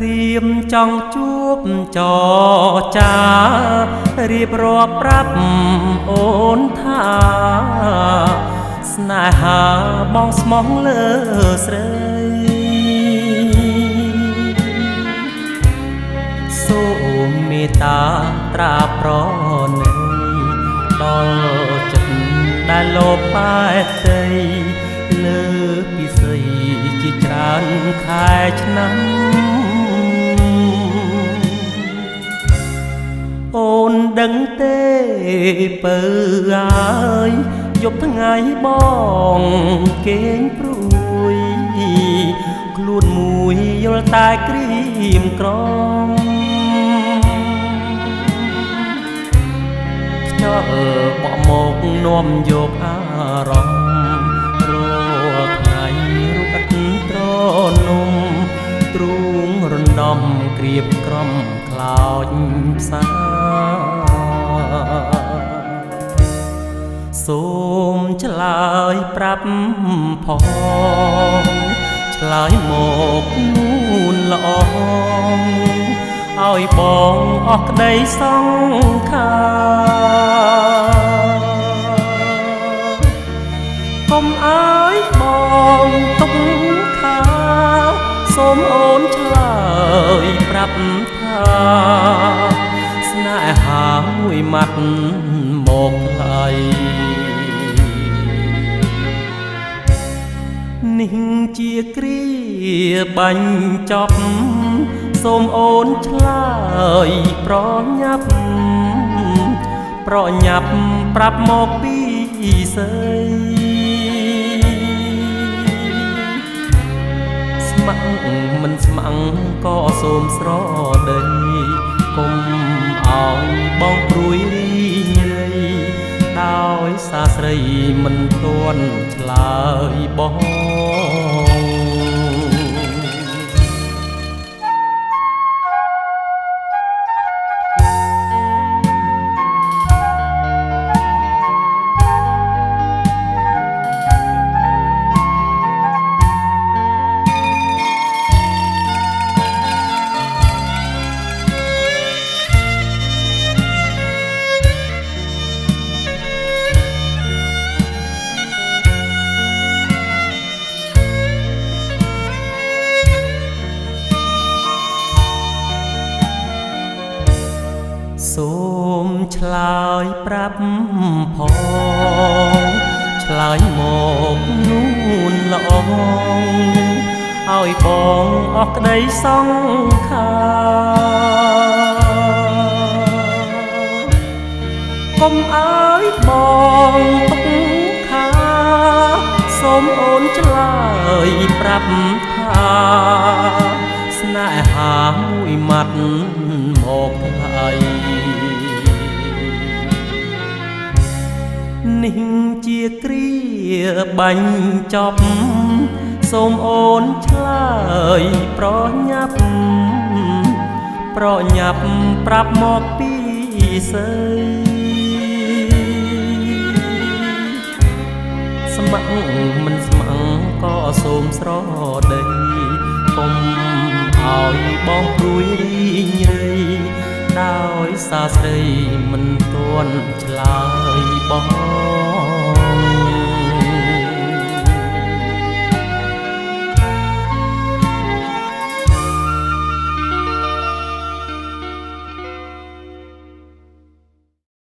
រៀមចង់ជួបចរចារៀបរាប់ប្រាប់អូនថាស្នេហាបងស្មោះលើស្រីសូមមេត្តាត្រាប្រណីដល់ចិត្តដែលលោបបែកដីលើពិសីជាច្រើនខែឆ្នាំអូនដឹងទេបើហើយ យប់ថ្ងៃបងគេងព្រួយខ្លួនមួយយល់តែក្រៀមក្រំខ្យល់បក់មកនាំយកអារម្មណ៍រាល់ថ្ងៃរូបឥតត្រនំទ្រូងរំដំក្រៀបក្រំខ្លោចផ្សាសូមឆ្លើយប្រាប់ផងឆ្លើយមកនួនល្អឲ្យបងអស់ក្តីសង្ខារកុំឲ្យបងទុកខាសូមអូនឆ្លើយប្រាប់ថាស្នេហាមួយម៉ាត់មកថ្លៃនេះជាគ្រាបាញ់ចប់សូមអូនឆ្លើយប្រញាប់ប្រាប់មកពីស្រីស្ម័គ្រមិនស្ម័គ្រក៏សូមស្រដីកុំឲ្យបងព្រួយរីងរៃដោយសារស្រីមិនទាន់ឆ្លើយបងសូមឆ្លើយប្រាប់ផងឆ្លើយមកនួនល្អឲ្យបងអស់ក្តីសង្ខារកុំឲ្យបងទុកខាសូមអូនឆ្លើយប្រាប់ថាស្នេហាមួយម៉ាត់មកថ្លៃនេះជាគ្រាបាញ់ចប់សូមអូនឆ្លើយប្រញាប់ប្រាប់មកពីស្រីស្ម័គ្រមិនស្ម័គ្រក៏សូមស្រដីកុំឲ្យបងព្រួយរីងរៃដោយសារស្រីមិនទាន់ឆ្លើយបង